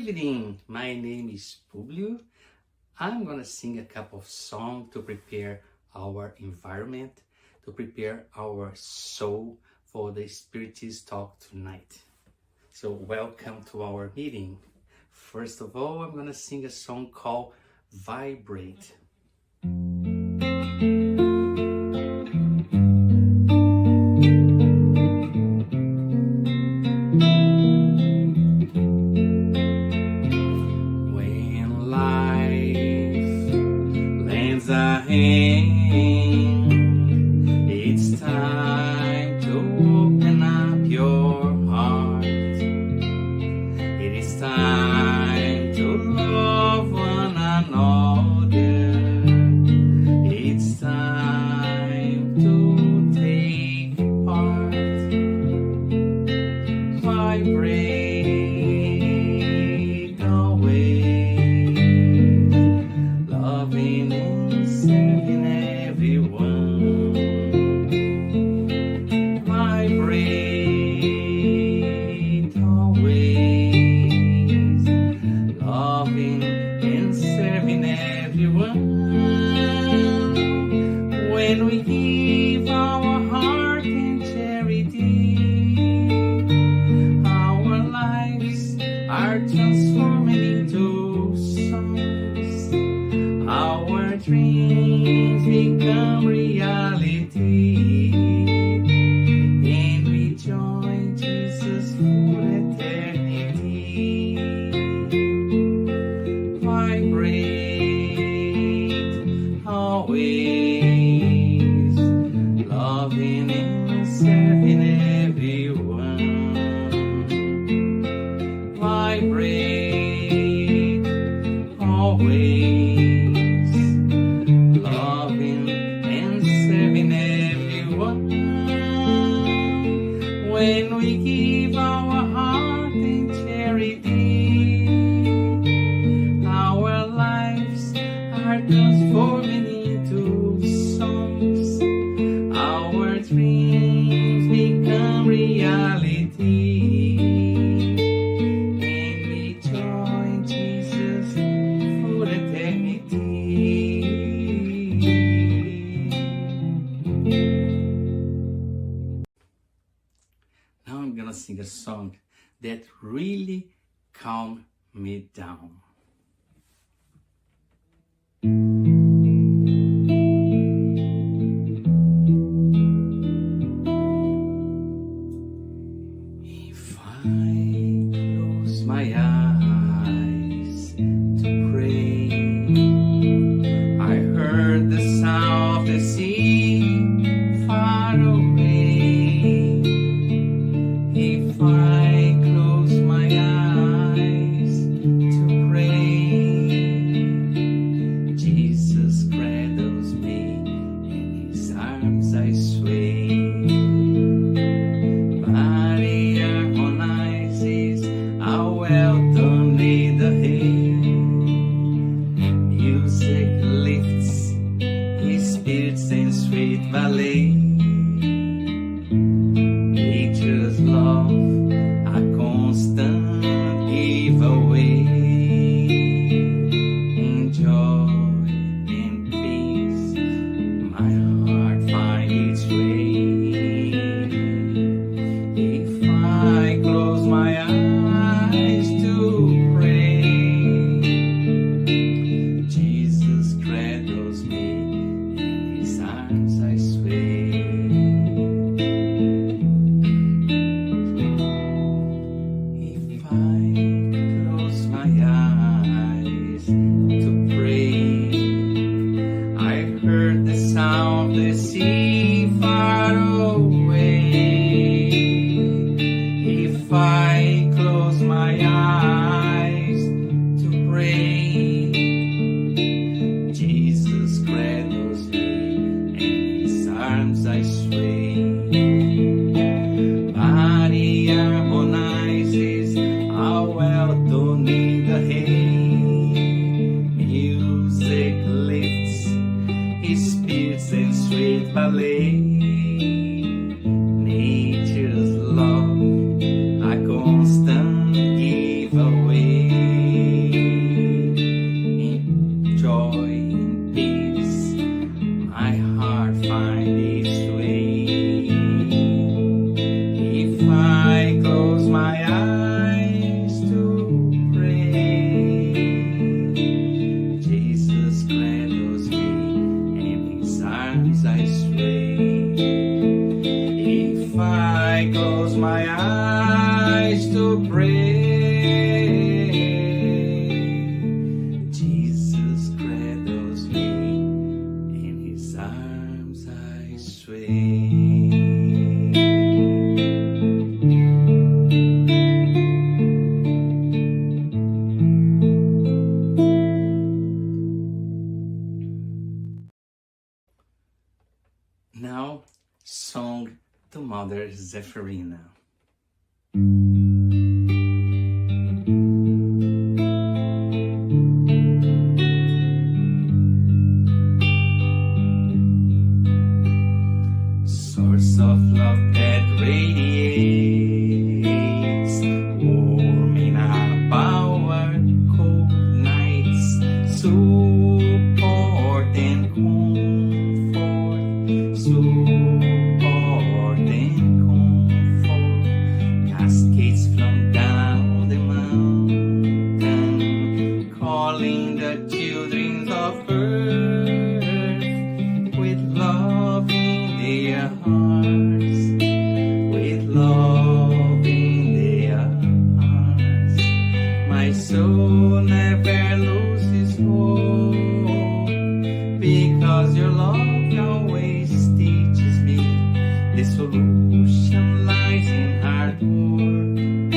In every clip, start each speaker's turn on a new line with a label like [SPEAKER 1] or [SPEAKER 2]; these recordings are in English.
[SPEAKER 1] evening, my name is Publio. I'm gonna sing a couple of songs to prepare our environment, to prepare our soul for the Spiritist talk tonight. So welcome to our meeting. First of all, I'm gonna sing a song called Vibrate.
[SPEAKER 2] It's time to open up your heart. It is time to love one another. It's time to take part. Vibrate always, loving and serving everyone. Vibrate always, loving and serving everyone. When we give our heart in charity, our lives are transforming into songs. Our dreams become reality, and we join Jesus for eternity. Vibrate always, loving and serving everyone. Vibrate always, loving and serving everyone. When we give our heart in charity, our lives are transforming into songs. Our dreams become reality, and we join Jesus for eternity.
[SPEAKER 1] Now I'm gonna sing a song that really calmed me down. If I close my eyes to pray, I heard the sound of the sea far away. If I close my eyes to pray, Jesus cradles me, in his arms I sway. Body harmonizes, how well done in the hay. Music lifts, his spirit sings sweet ballet. Nature's love, a constant giveaway. In joy and peace, my heart finds its way. If I close my eyes to pray, Jesus cradles me, in his arms I sway. If I close my eyes to pray, I heard the sound of the sea far away. If I close my eyes to pray, Jesus cradles me, in his arms I sway. Body harmonizes, how well done in the hay. Music lifts, his spirit sends sweet ballet. Nature's love, a constant giveaway. Now, song to Mother Zephyrina. Source of love that radiates, warming up our cold nights, support and comfort, support and comfort, cascades from down the mountain, calling the children of earth with love in their hearts, with love in their hearts. My soul never loses hope, because your love always teaches me the solution lies in hard work.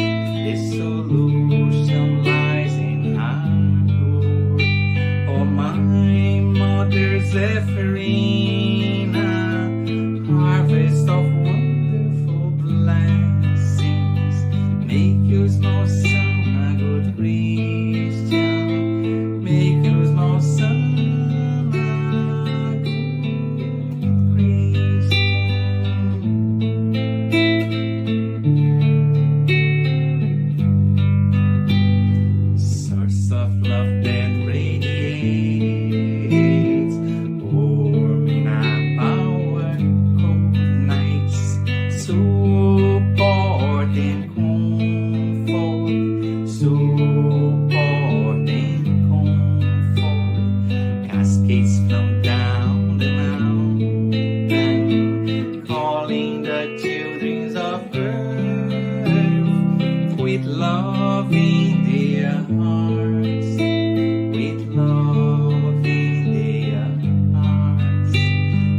[SPEAKER 1] The solution lies in hard work. Oh, my Mother Zephyrina, harvest of wonderful blessings, make your small son a good Christian, make your small son a good Christian. Source of love that radiates, warming up our cold nights, support and comfort, support and comfort, cascades from down the mountain, calling the children of earth with love in their hearts, with love in their hearts.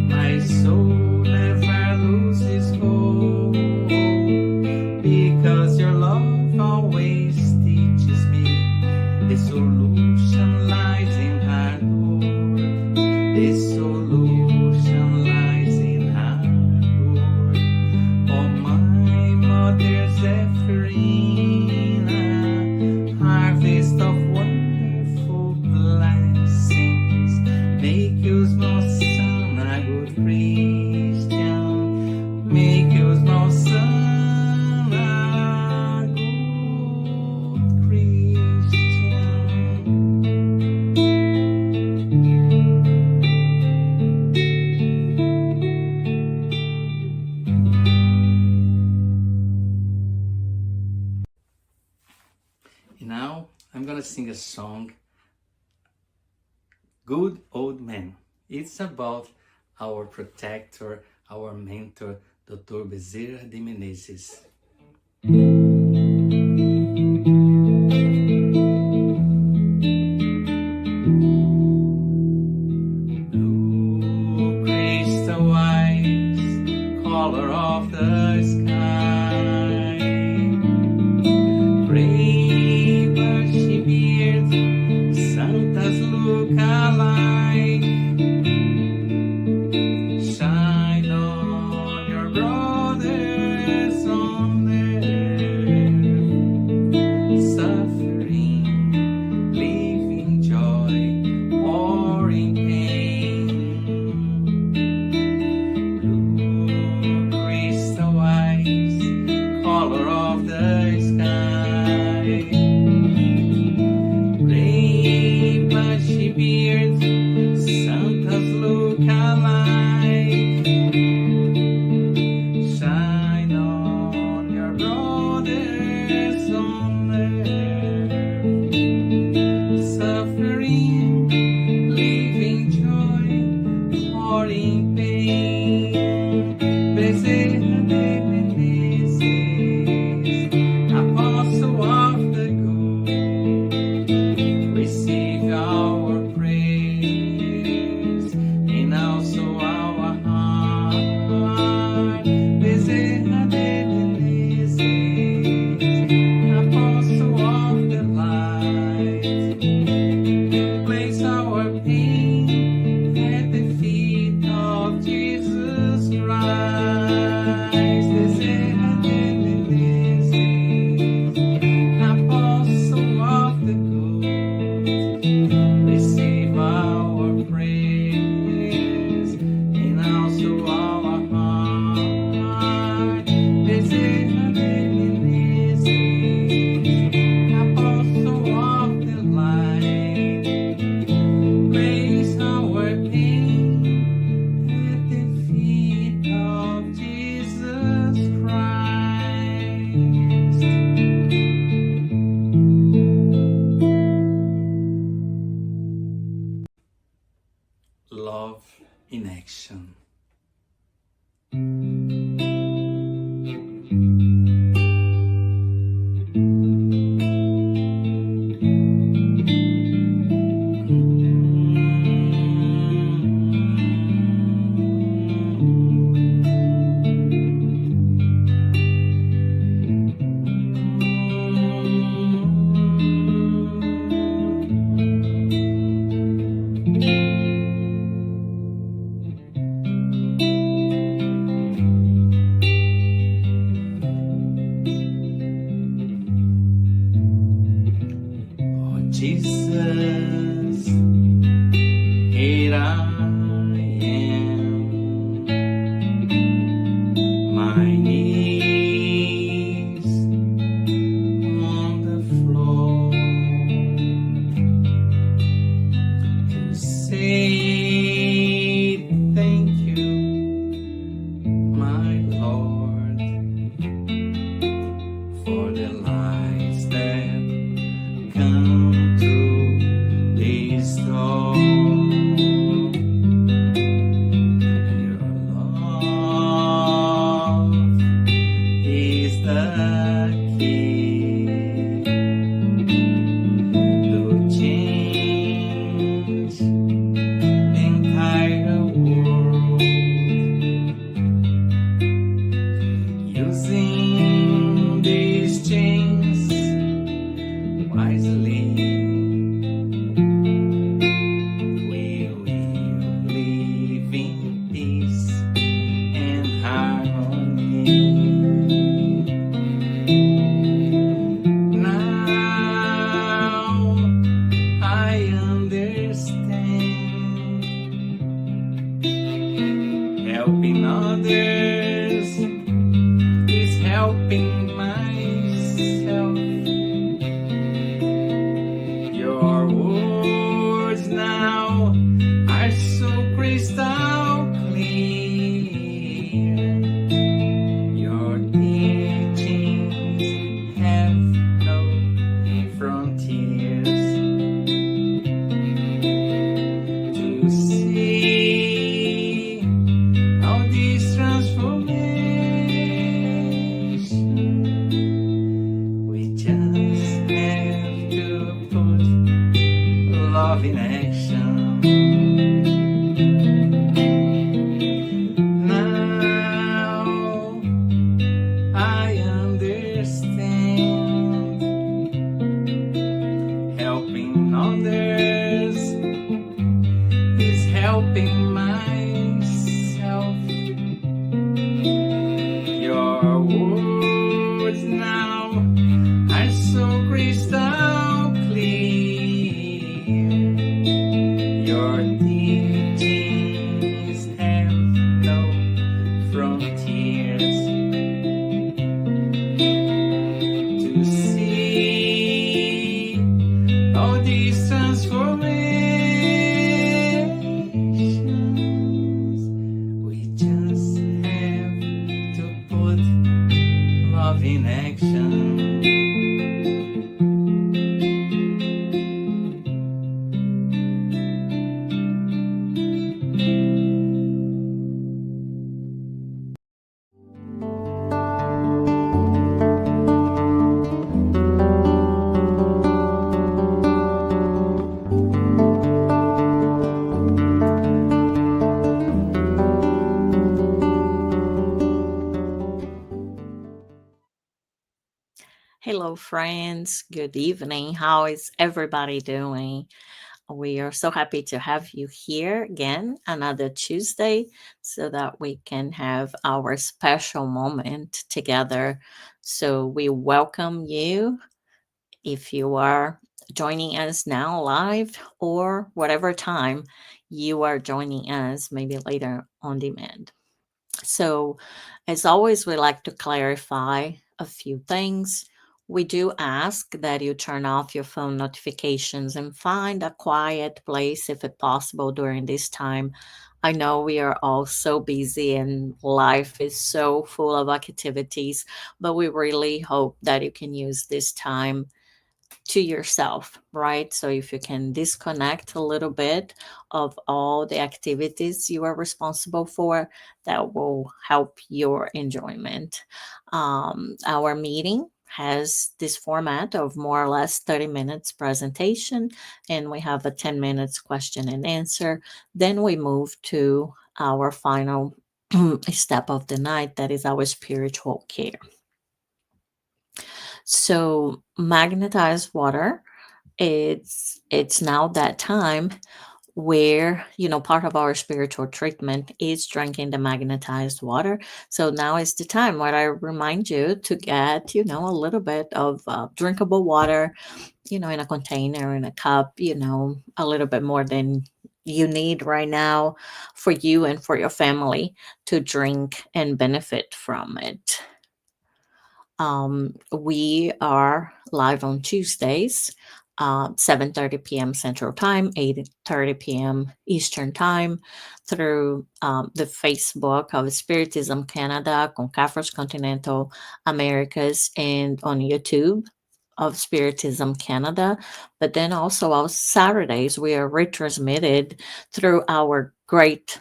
[SPEAKER 1] My soul never loses hope, because your love always teaches me the solution lies in hard work. The solution lies in hard work. Oh, my Mother Zephyrina, harvest of wonderful blessings, make your small son a good Christian, make your small son a good Christian. And now I'm gonna sing a song, Good Old Man. It's about our protector, our mentor, Dr. Bezerra de Menezes. Blue crystal eyes, color of the sky, gray bushy beard, Santa's look alike. Shine on your brothers on earth, suffering, living joy, or in pain. Blue crystal eyes,
[SPEAKER 2] from tears to see all these transformations. We just have to put love in action.
[SPEAKER 3] Hello, friends. Good evening. How is everybody doing? We are so happy to have you here again, another Tuesday, so that we can have our special moment together. So, we welcome you if you are joining us now live or whatever time you are joining us, maybe later on demand. So, as always, we like to clarify a few things. We do ask that you turn off your phone notifications and find a quiet place if it's possible during this time. I know we are all so busy and life is so full of activities, but we really hope that you can use this time to yourself, right? So if you can disconnect a little bit of all the activities you are responsible for, that will help your enjoyment. Our meeting has this format of more or less 30 minutes presentation, and we have a 10 minutes question and answer. Then we move to our final step of the night, that is our spiritual care. So magnetized water, it's now that time where, part of our spiritual treatment is drinking the magnetized water. So now is the time where I remind you to get, a little bit of drinkable water, in a container, in a cup, a little bit more than you need right now for you and for your family to drink and benefit from it. We are live on Tuesdays, 7:30 p.m. Central Time, 8:30 p.m. Eastern Time, through the Facebook of Spiritism Canada, Concafros Continental Americas, and on YouTube of Spiritism Canada. But then also on Saturdays, we are retransmitted through our great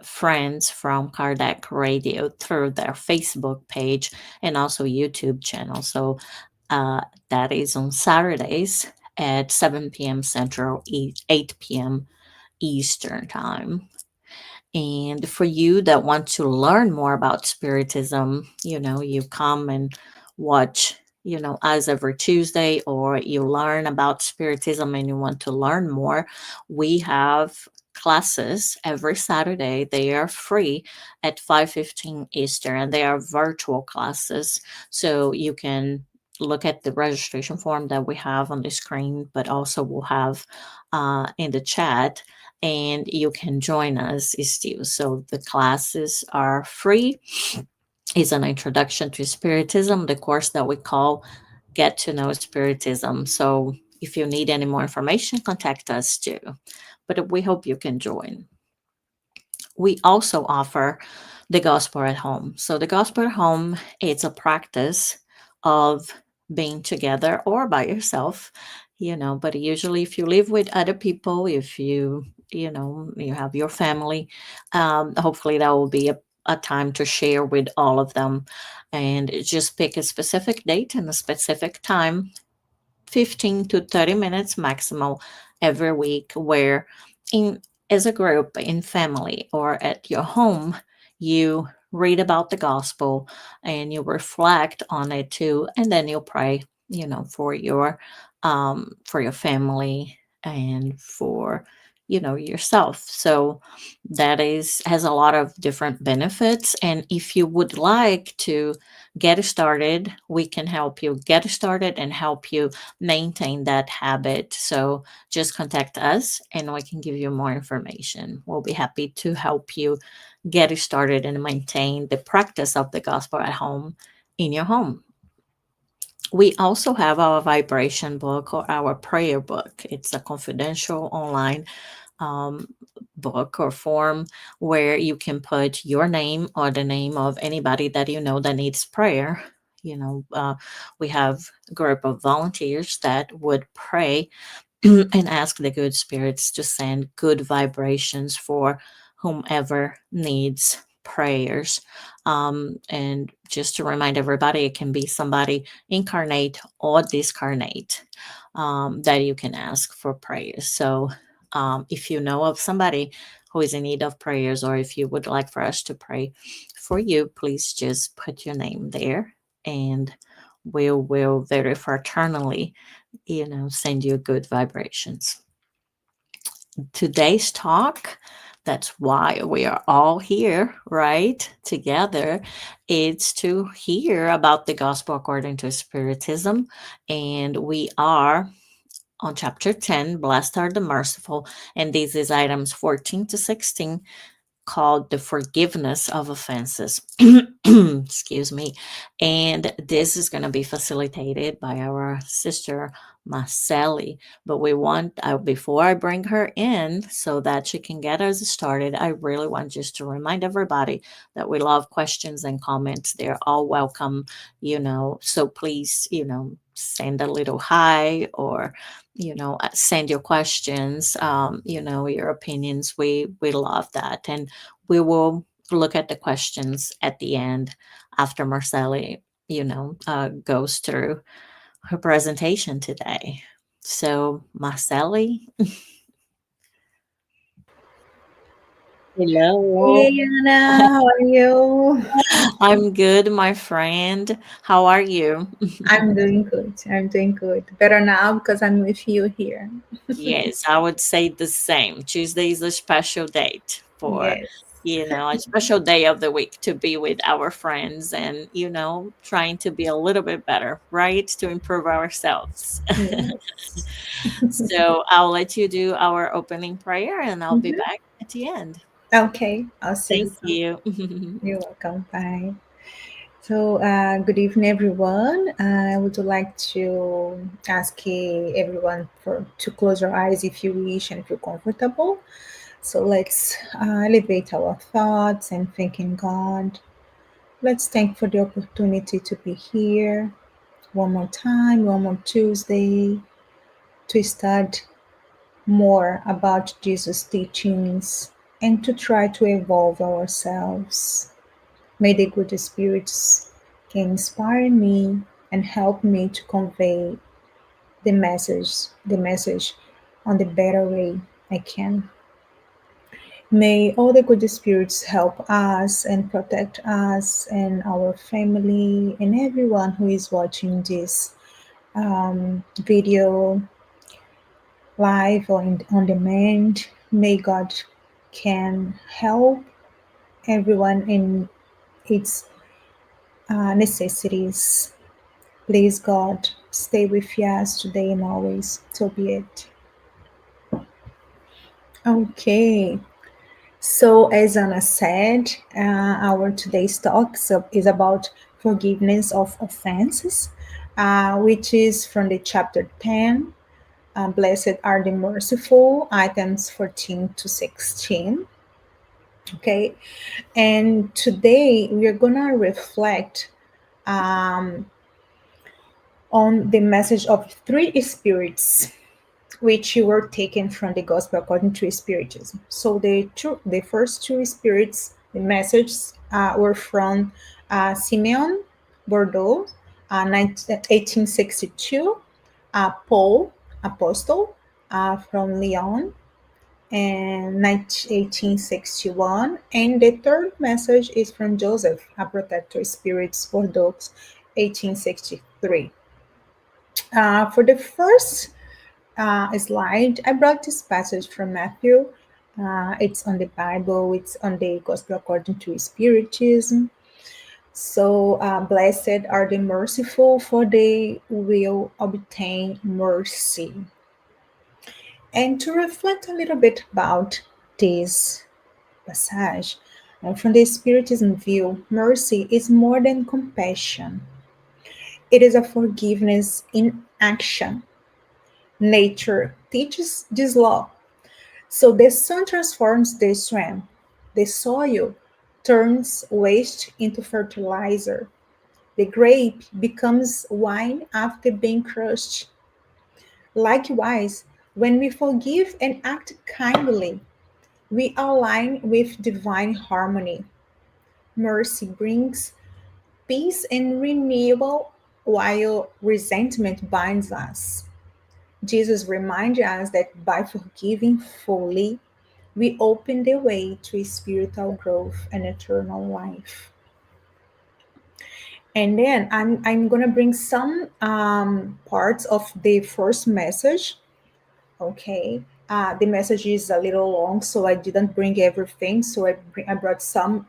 [SPEAKER 3] friends from Kardec Radio through their Facebook page and also YouTube channel. So that is on Saturdays at 7 p.m. Central, 8 p.m. Eastern Time. And for you that want to learn more about Spiritism, you come and watch, as every Tuesday, or you learn about Spiritism and you want to learn more, we have classes every Saturday. They are free at 5:15 Eastern, and they are virtual classes. So you can look at the registration form that we have on the screen, but also we'll have in the chat, and you can join us still. So the classes are free. It's an introduction to Spiritism, the course that we call Get to Know Spiritism. So if you need any more information, contact us too. But we hope you can join. We also offer the gospel at home. So the gospel at home, it's a practice of being together or by yourself, but usually if you live with other people, if you have your family, hopefully that will be a time to share with all of them, and just pick a specific date and a specific time, 15 to 30 minutes maximal every week, where in as a group, in family, or at your home, you read about the gospel and you reflect on it too, and then you pray, for your family and for yourself. So that is has a lot of different benefits, and if you would like to get started, we can help you get started and help you maintain that habit. So just contact us and we can give you more information. We'll be happy to help you get started and maintain the practice of the gospel at home in your home. We also have our vibration book or our prayer book. It's a confidential online um, book or form where you can put your name or the name of anybody that you know that needs prayer. We have a group of volunteers that would pray and ask the good spirits to send good vibrations for whomever needs prayers. And just to remind everybody, it can be somebody incarnate or discarnate that you can ask for prayers. So if you know of somebody who is in need of prayers, or if you would like for us to pray for you, please just put your name there, and we will very fraternally send you good vibrations. Today's talk, that's why we are all here, right? Together. It's to hear about the gospel according to Spiritism. And we are on chapter 10, Blessed are the Merciful. And this is items 14 to 16, called The Forgiveness of Offenses. Excuse me. And this is going to be facilitated by our sister Marcelli. But we want, before I bring her in so that she can get us started, I really want just to remind everybody that we love questions and comments. They're all welcome, so please, send a little hi, or send your questions, your opinions. We love that, and we will look at the questions at the end after Marcelli, goes through her presentation today. So, Marcelli, hello.
[SPEAKER 4] Hey Anna, how are you?
[SPEAKER 3] I'm good, my friend. How are you?
[SPEAKER 4] I'm doing good. I'm doing good. Better now because I'm with you here.
[SPEAKER 3] Yes, I would say the same. Tuesday is a special date for,
[SPEAKER 4] Yes.
[SPEAKER 3] a special day of the week to be with our friends and, trying to be a little bit better, right? To improve ourselves.
[SPEAKER 4] Yes.
[SPEAKER 3] So I'll let you do our opening prayer and I'll be
[SPEAKER 4] Mhm.
[SPEAKER 3] back at the end.
[SPEAKER 4] Okay, I'll say
[SPEAKER 3] Thank
[SPEAKER 4] so.
[SPEAKER 3] you.
[SPEAKER 4] You're welcome. Bye. So, good evening, everyone. I would like to ask everyone to close your eyes if you wish and feel comfortable. So, let's elevate our thoughts and think in God. Let's thank for the opportunity to be here one more time, one more Tuesday, to study more about Jesus' teachings and to try to evolve ourselves. May the good spirits can inspire me and help me to convey the message on the better way I can. May all the good spirits help us and protect us and our family and everyone who is watching this video live or on demand. May God can help everyone in its necessities. Please, God, stay with us today and always. So be it. Okay. So, as Anna said, our today's talk is about forgiveness of offenses, which is from the chapter 10. Blessed are the merciful, items 14 to 16. Okay, and today we are gonna reflect um, on the message of three spirits, which were taken from the Gospel according to Spiritism. So the first two spirits, the messages were from Simeon Bordeaux, 1862, Paul Apostle from Lyon, and 1861. And the third message is from Joseph, a protector spirits, Bordeaux, 1863. For the first slide, I brought this passage from Matthew. It's on the Bible, it's on the Gospel according to Spiritism. So, blessed are the merciful, for they will obtain mercy. And to reflect a little bit about this passage, And from the Spiritism view, mercy is more than compassion. It is a forgiveness in action. Nature teaches this law. So the sun transforms the swamp. The soil turns waste into fertilizer. The grape becomes wine after being crushed. Likewise, when we forgive and act kindly, we align with divine harmony. Mercy brings peace and renewal, while resentment binds us. Jesus reminds us that by forgiving fully, we open the way to spiritual growth and eternal life. And then I'm gonna bring some parts of the first message. Okay, the message is a little long, so I didn't bring everything. So I brought some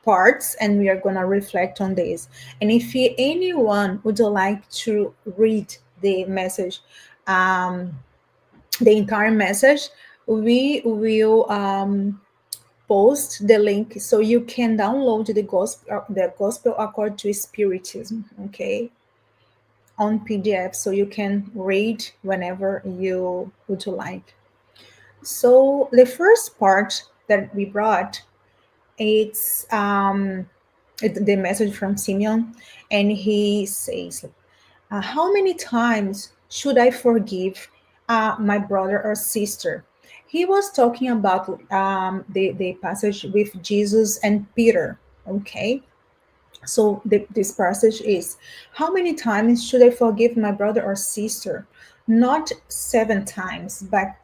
[SPEAKER 4] parts, and we are gonna reflect on this. And if anyone would like to read the message, um, the entire message, we will post the link so you can download the gospel accord to Spiritism, okay, on PDF, so you can read whenever you would like. So the first part that we brought, it's the message from Simeon, and he says, how many times should I forgive my brother or sister? He was talking about the passage with Jesus and Peter. Okay, so this passage is, how many times should I forgive my brother or sister? Not 7 times, but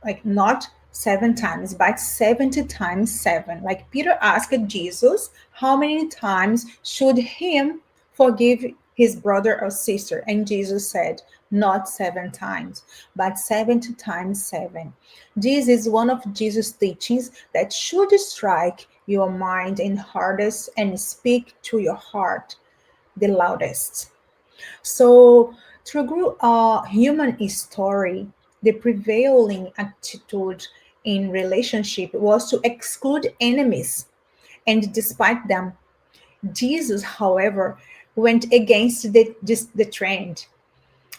[SPEAKER 4] like not 7 times, but 70 times 7. Like Peter asked Jesus, how many times should him forgive his brother or sister? And Jesus said, not 7 times, but 70 times 7. This is one of Jesus' teachings that should strike your mind in hardest and speak to your heart the loudest. So, through human story, the prevailing attitude in relationship was to exclude enemies, and despite them, Jesus, however, went against the trend.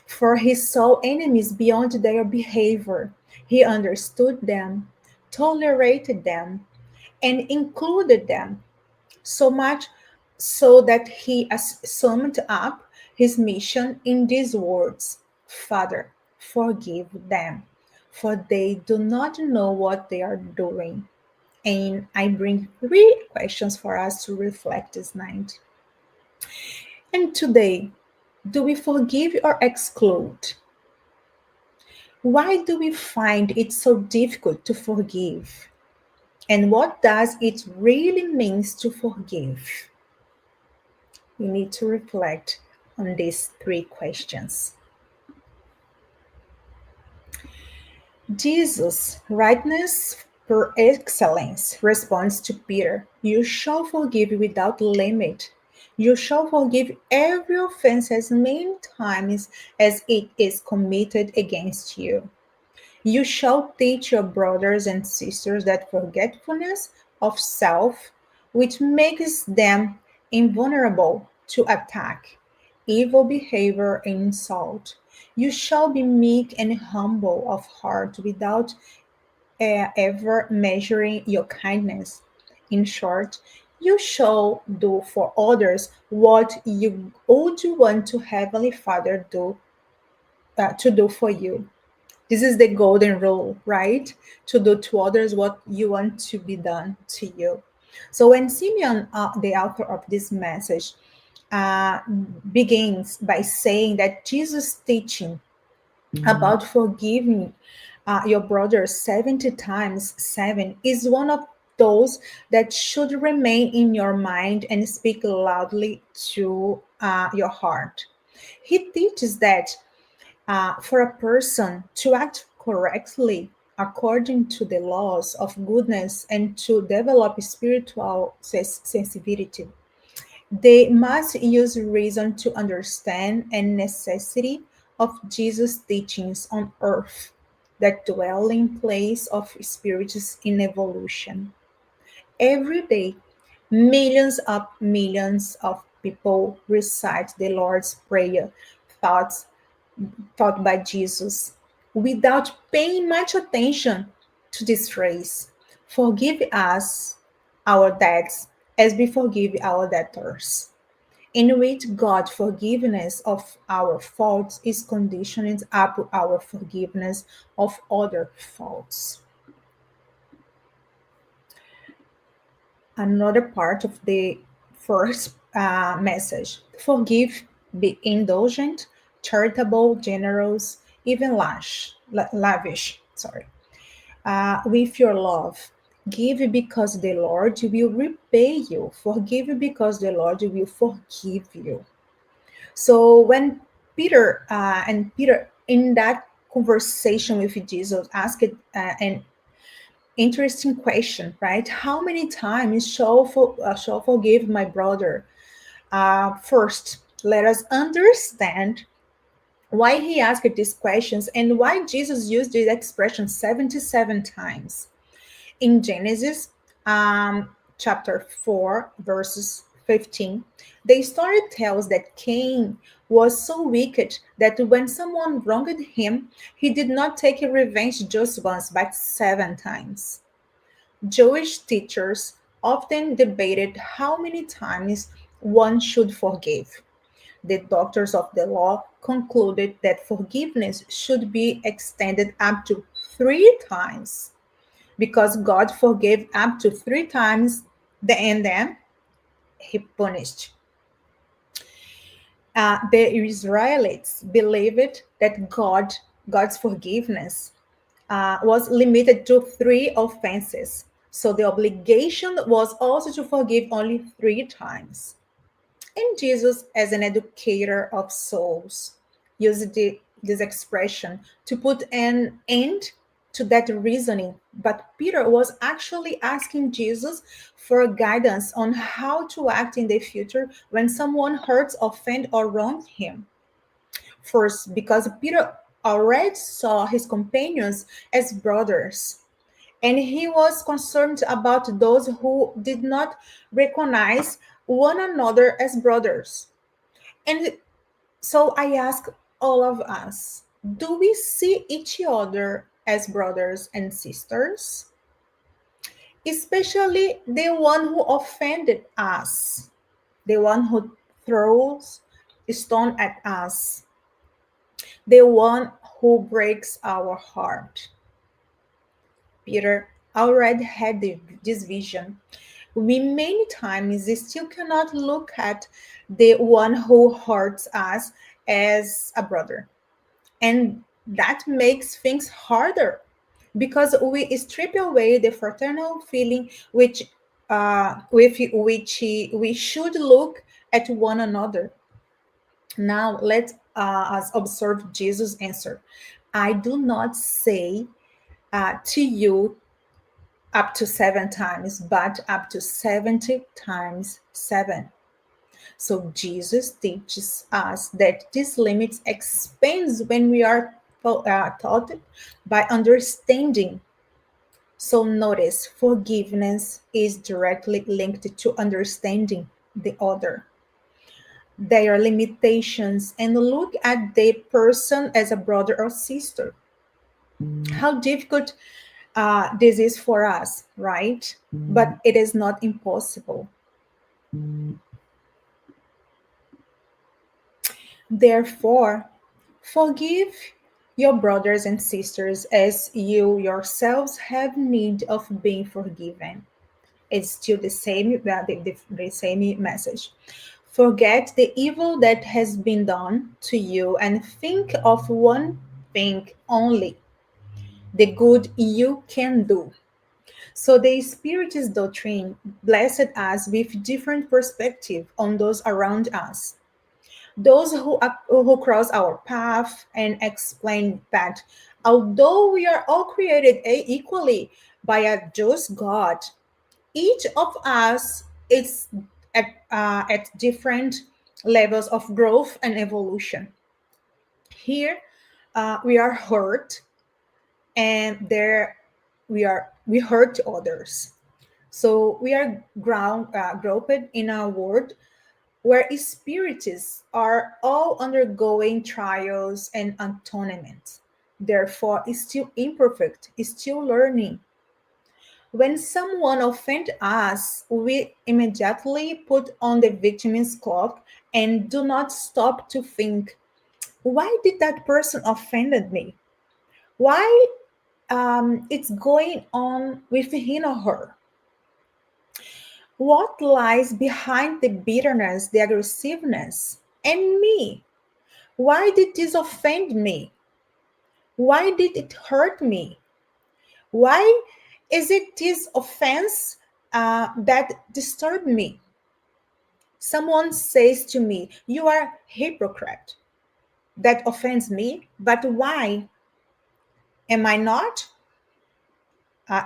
[SPEAKER 4] For he saw enemies beyond their behavior. He understood them, tolerated them, and included them, so much so that he summed up his mission in these words: Father, forgive them, for they do not know what they are doing. And I bring 3 questions for us to reflect this night. And today, do we forgive or exclude? Why do we find it so difficult to forgive? And what does it really mean to forgive? We need to reflect on these 3 questions. Jesus, rightness per excellence, responds to Peter, you shall forgive without limit. You shall forgive every offense as many times as it is committed against you. You shall teach your brothers and sisters that forgetfulness of self, which makes them invulnerable to attack, evil behavior, and insult. You shall be meek and humble of heart without ever measuring your kindness. In short, you shall do for others what you would want to Heavenly Father to do for you. This is the golden rule, right? To do to others what you want to be done to you. So when Simeon, the author of this message, uh, begins by saying that Jesus' teaching about forgiving your brother 70 times 7 is one of those that should remain in your mind and speak loudly to your heart. He teaches that for a person to act correctly according to the laws of goodness and to develop spiritual sensibility, they must use reason to understand and necessity of Jesus' teachings on earth, that dwelling place of spirits in evolution. Every day, millions of people recite the Lord's Prayer thoughts taught by Jesus without paying much attention to this phrase. Forgive us our debts as we forgive our debtors, in which God's forgiveness of our faults is conditioned upon our forgiveness of other faults. Another part of the first message: forgive, be indulgent, charitable, generous, even lavish. Sorry, with your love. Give because the Lord will repay you. Forgive because the Lord will forgive you. So when Peter in that conversation with Jesus asked an interesting question, right? How many times shall forgive my brother? First, let us understand why he asked these questions and why Jesus used this expression 77 times. In Genesis chapter 4, verses 15, the story tells that Cain was so wicked that when someone wronged him, he did not take revenge just once, but 7 times. Jewish teachers often debated how many times one should forgive. The doctors of the law concluded that forgiveness should be extended up to 3 times, because God forgave up to 3 times, and then he punished. The Israelites believed that God's forgiveness was limited to 3 offenses. So the obligation was also to forgive only 3 times. And Jesus, as an educator of souls, used this expression to put an end to that reasoning. But Peter was actually asking Jesus for guidance on how to act in the future when someone hurts, offends, or wrongs him. First, because Peter already saw his companions as brothers, and he was concerned about those who did not recognize one another as brothers. And so I ask all of us, do we see each other as brothers and sisters? Especially the one who offended us, the one who throws a stone at us, the one who breaks our heart. Peter already had this vision. We many times still cannot look at the one who hurts us as a brother. And that makes things harder because we strip away the fraternal feeling with which we should look at one another. Now let us observe Jesus' answer. I do not say to you up to 7 times, but up to 70 times 7. So Jesus teaches us that this limit expands when we are taught by understanding. So notice, forgiveness is directly linked to understanding the other, their limitations, and look at the person as a brother or sister. How difficult this is for us, right? But it is not impossible. Therefore, forgive your brothers and sisters as you yourselves have need of being forgiven. It's still the same message. Forget the evil that has been done to you and think of one thing only: the good you can do. So the Spiritist doctrine blessed us with different perspective on those around us. Those who cross our path and explain that although we are all created equally by a just God, each of us is at different levels of growth and evolution. Here, we are hurt, and there we hurt others. So we are grouped in a world where spiritists are all undergoing trials and atonement. Therefore, is still imperfect, is still learning. When someone offends us, we immediately put on the victim's cloak and do not stop to think, why did that person offended me? Why it's going on with him or her? What lies behind the bitterness, the aggressiveness? And me? Why did this offend me? Why did it hurt me? Why is it this offense that disturbed me? Someone says to me, you are hypocrite. That offends me, but why? Am I not? Uh,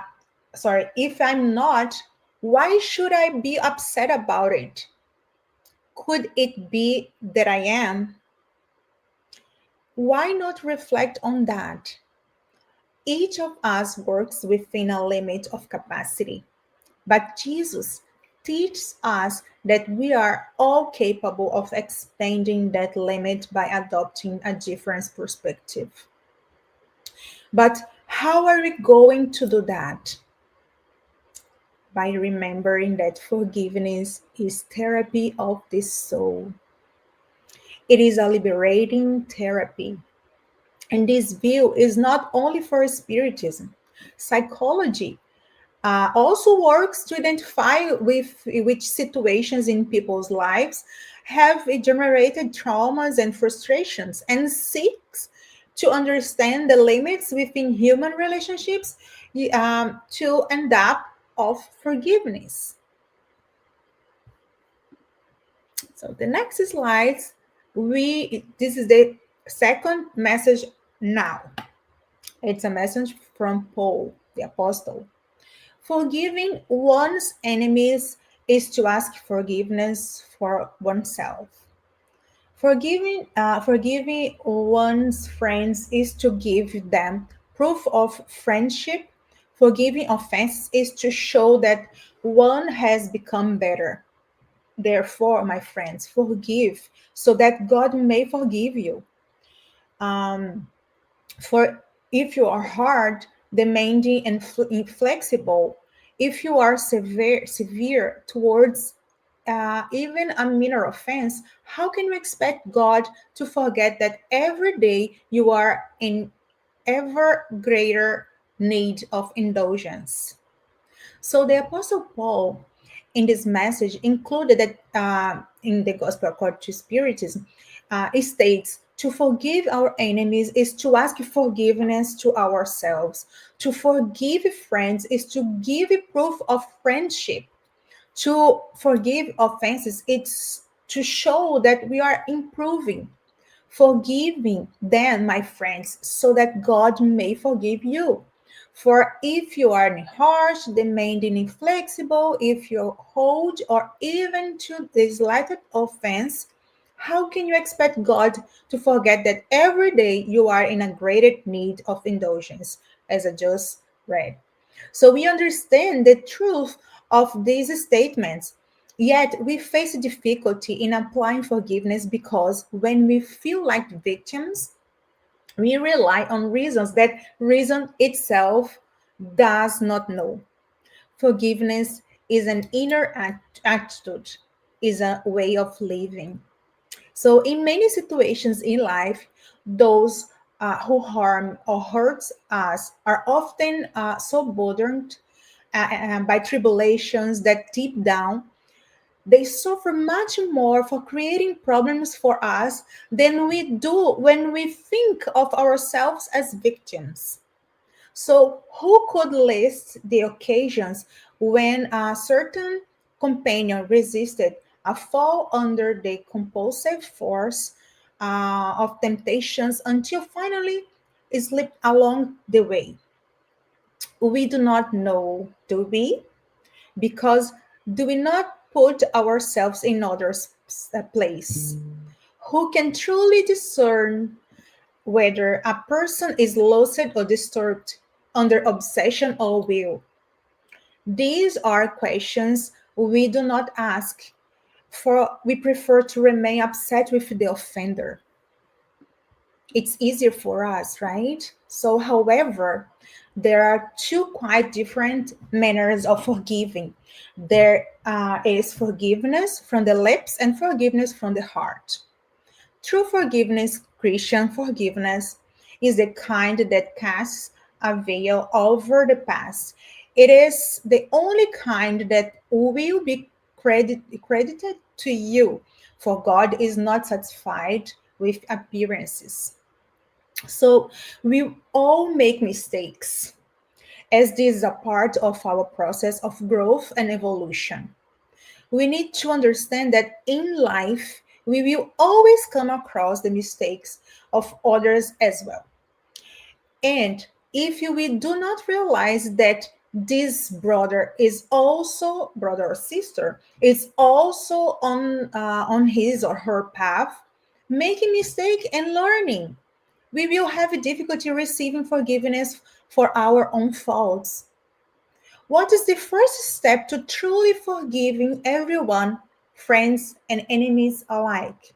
[SPEAKER 4] if I'm not, why should I be upset about it? Could it be that I am? Why not reflect on that? Each of us works within a limit of capacity, but Jesus teaches us that we are all capable of expanding that limit by adopting a different perspective. But how are we going to do that? By remembering that forgiveness is therapy of the soul. It is a liberating therapy. And this view is not only for Spiritism. Psychology also works to identify with which situations in people's lives have generated traumas and frustrations and seeks to understand the limits within human relationships to end up of forgiveness. So the next slides, this is the second message now. It's a message from Paul, the apostle. Forgiving one's enemies is to ask forgiveness for oneself. Forgiving one's friends is to give them proof of friendship. Forgiving offenses is to show that one has become better. Therefore, my friends, forgive so that God may forgive you. For if you are hard, demanding, and inflexible, if you are severe towards even a minor offense, how can you expect God to forget that every day you are in ever greater need of indulgence? So the Apostle Paul, in this message, included that in the Gospel according to Spiritism, it states to forgive our enemies is to ask forgiveness to ourselves. To forgive friends is to give proof of friendship. To forgive offenses, it's to show that we are improving. Forgiving then, my friends, so that God may forgive you. For if you are harsh, demanding, inflexible, if you hold or even to the slightest offense, how can you expect God to forget that every day you are in a greater need of indulgence, as I just read? So we understand the truth of these statements. Yet we face difficulty in applying forgiveness because when we feel like victims, we rely on reasons that reason itself does not know. Forgiveness is an inner attitude, is a way of living. So in many situations in life, those who harm or hurts us are often so burdened by tribulations that deep down they suffer much more for creating problems for us than we do when we think of ourselves as victims. So, who could list the occasions when a certain companion resisted a fall under the compulsive force of temptations until finally slipped along the way? We do not know, do we? Because do we not put ourselves in others' place? Who can truly discern whether a person is lost or disturbed under obsession or will? These are questions we do not ask, for we prefer to remain upset with the offender. It's easier for us, right? So, however, there are two quite different manners of forgiving. There is forgiveness from the lips and forgiveness from the heart. True forgiveness, Christian forgiveness, is the kind that casts a veil over the past. It is the only kind that will be credited to you, for God is not satisfied with appearances. So we all make mistakes, as this is a part of our process of growth and evolution. We need to understand that in life, we will always come across the mistakes of others as well. And if we do not realize that this brother or sister is also on his or her path, making mistake and learning, we will have difficulty receiving forgiveness for our own faults. What is the first step to truly forgiving everyone, friends and enemies alike?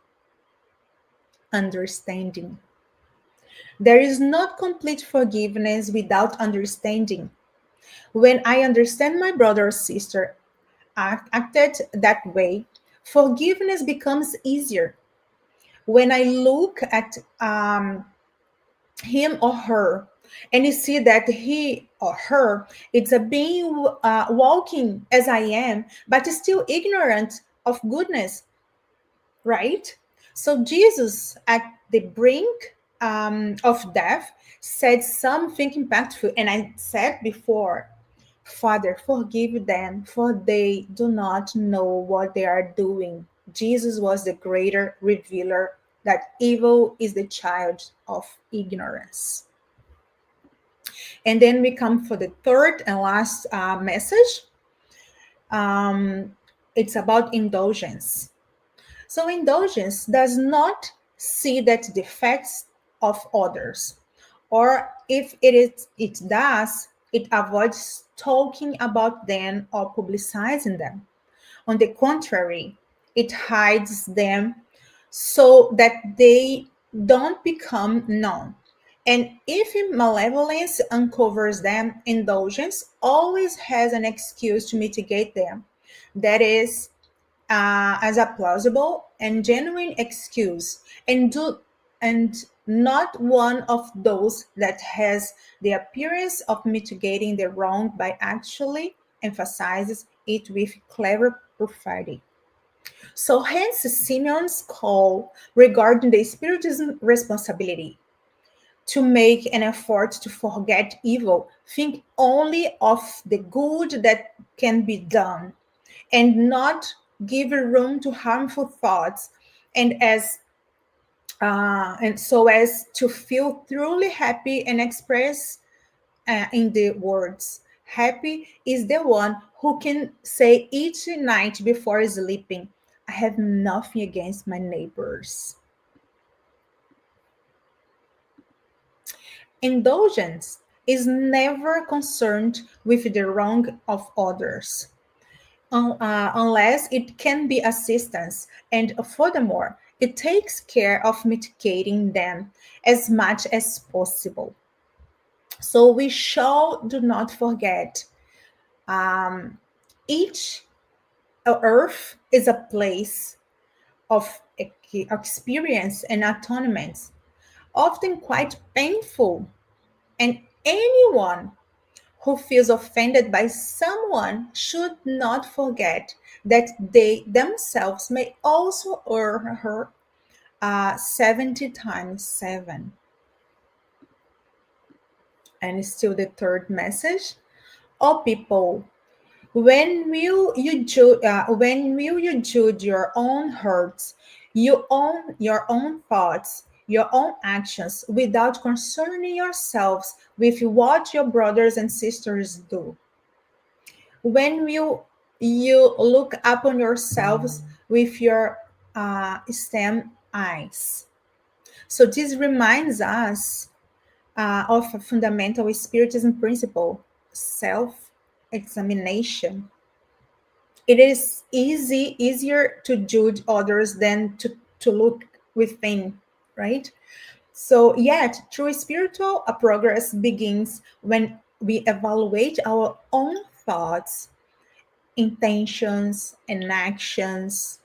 [SPEAKER 4] Understanding. There is not complete forgiveness without understanding. When I understand my brother or sister acted that way, forgiveness becomes easier. When I look at him or her and you see that he or her it's a being walking as I am, but still ignorant of goodness, right? So Jesus, at the brink of death, said something impactful, and I said before, Father, forgive them, for they do not know what they are doing. Jesus was the greater revealer that evil is the child of ignorance. And then we come for the third and last message. Um, it's about indulgence. So indulgence does not see that the defects of others, or if it does, it avoids talking about them or publicizing them. On the contrary, it hides them so that they don't become known. And if malevolence uncovers them, indulgence always has an excuse to mitigate them. That is, as a plausible and genuine excuse, and not one of those that has the appearance of mitigating the wrong by actually emphasizes it with clever perfidy. So hence Simeon's call regarding the Spiritism responsibility to make an effort to forget evil, think only of the good that can be done, and not give room to harmful thoughts, and so as to feel truly happy and express in the words. Happy is the one who can say each night before sleeping, I have nothing against my neighbors. Indulgence is never concerned with the wrong of others, unless it can be assistance, and furthermore, it takes care of mitigating them as much as possible. So we shall do not forget, each earth is a place of experience and atonement, often quite painful, and anyone who feels offended by someone should not forget that they themselves may also earn her 70 times 7. And still the third message. Oh, people, when will you judge your own hurts, your own thoughts, your own actions, without concerning yourselves with what your brothers and sisters do? When will you look upon yourselves with your stem eyes? So this reminds us of a fundamental Spiritism principle: self examination. It is easier to judge others than to look within, right? So, yet, true spiritual progress begins when we evaluate our own thoughts, intentions, and actions.